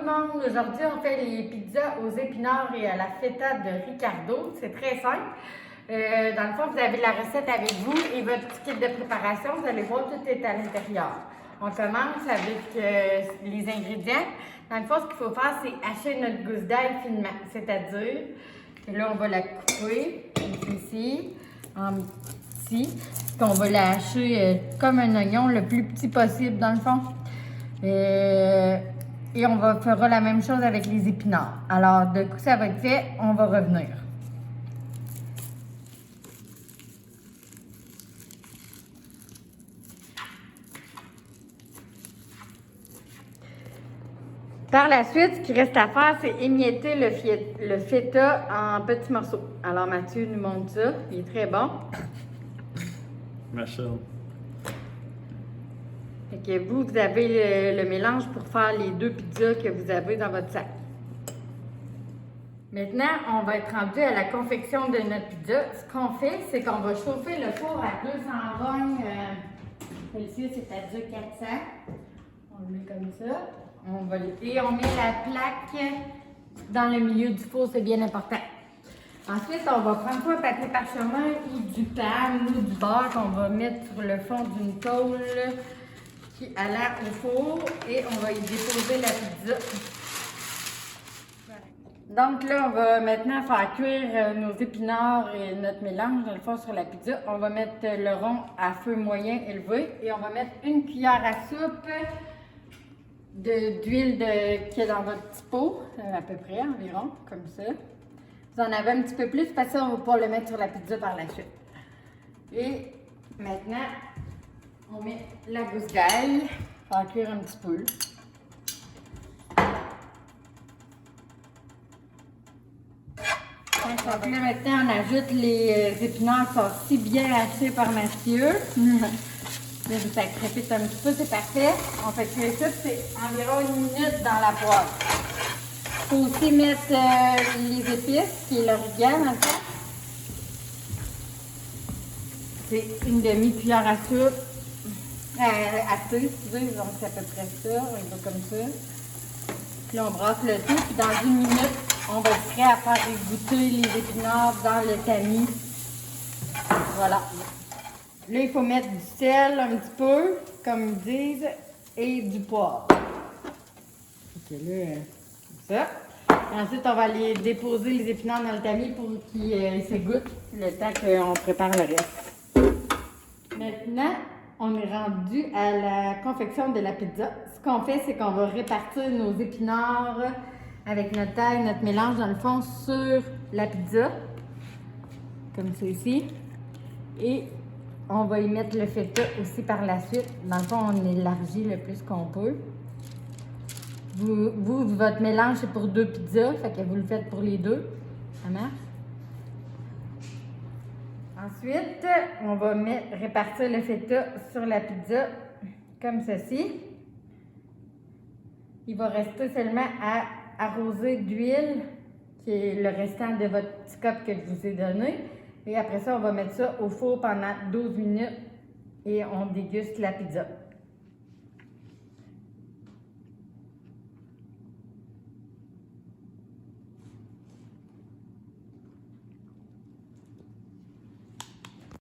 monde, aujourd'hui on fait les pizzas aux épinards et à la feta de Ricardo, c'est très simple. Dans le fond, vous avez la recette avec vous et votre petit kit de préparation, vous allez voir, tout est à l'intérieur. On commence avec les ingrédients. Dans le fond, ce qu'il faut faire, c'est hacher notre gousse d'ail finement, c'est-à-dire que là, on va la couper ici, en petits, puis on va la hacher comme un oignon, le plus petit possible dans le fond. Et on fera la même chose avec les épinards. Alors, de coup ça va être fait, on va revenir. Par la suite, ce qui reste à faire, c'est émietter le feta en petits morceaux. Alors, Mathieu nous montre ça. Il est très bon. Machine. Fait que vous avez le mélange pour faire les 2 pizzas que vous avez dans votre sac. Maintenant, on va être rendu à la confection de notre pizza. Ce qu'on fait, c'est qu'on va chauffer le four à 220 Celsius, c'est-à-dire 400. On le met comme ça. Et on met la plaque dans le milieu du four, c'est bien important. Ensuite, on va prendre soit un papier parchemin ou du pan ou du beurre qu'on va mettre sur le fond d'une tôle qui a l'air au four et on va y déposer la pizza. Donc là, on va maintenant faire cuire nos épinards et notre mélange dans le fond sur la pizza. On va mettre le rond à feu moyen élevé et on va mettre une cuillère à soupe d'huile qui est dans votre petit pot, à peu près environ, comme ça. Vous en avez un petit peu plus parce que ça, on va pouvoir le mettre sur la pizza par la suite. Et maintenant, on met la gousse d'ail, faire cuire un petit peu. Donc là, maintenant, on ajoute les épinards qui sont si bien hachés par Mathieu. Là, ça crépite un petit peu, c'est parfait. On fait cuire ça, c'est environ 1 minute dans la poêle. Il faut aussi mettre les épices, qui est l'origan dans le fond. C'est une demi-cuillère à soupe. À thé, excusez, donc c'est à peu près ça. On va comme ça. Puis là, on brasse le tout, puis dans 1 minute, on va être prêt à faire égoutter les épinards dans le tamis. Voilà. Là, il faut mettre du sel un petit peu, comme ils disent, et du poivre. Ok, là, comme ça. Et ensuite, on va aller déposer les épinards dans le tamis pour qu'ils s'égouttent le temps qu'on prépare le reste. Maintenant, on est rendu à la confection de la pizza. Ce qu'on fait, c'est qu'on va répartir nos épinards avec notre taille, notre mélange dans le fond sur la pizza, comme ça ici. Et on va y mettre le feta aussi par la suite. Dans le fond, on élargit le plus qu'on peut. Votre mélange, c'est pour 2 pizzas, fait que vous le faites pour les 2. Ça marche? Ensuite, on va répartir le feta sur la pizza comme ceci. Il va rester seulement à arroser d'huile, qui est le restant de votre petit cup que je vous ai donné. Et après ça, on va mettre ça au four pendant 12 minutes et on déguste la pizza.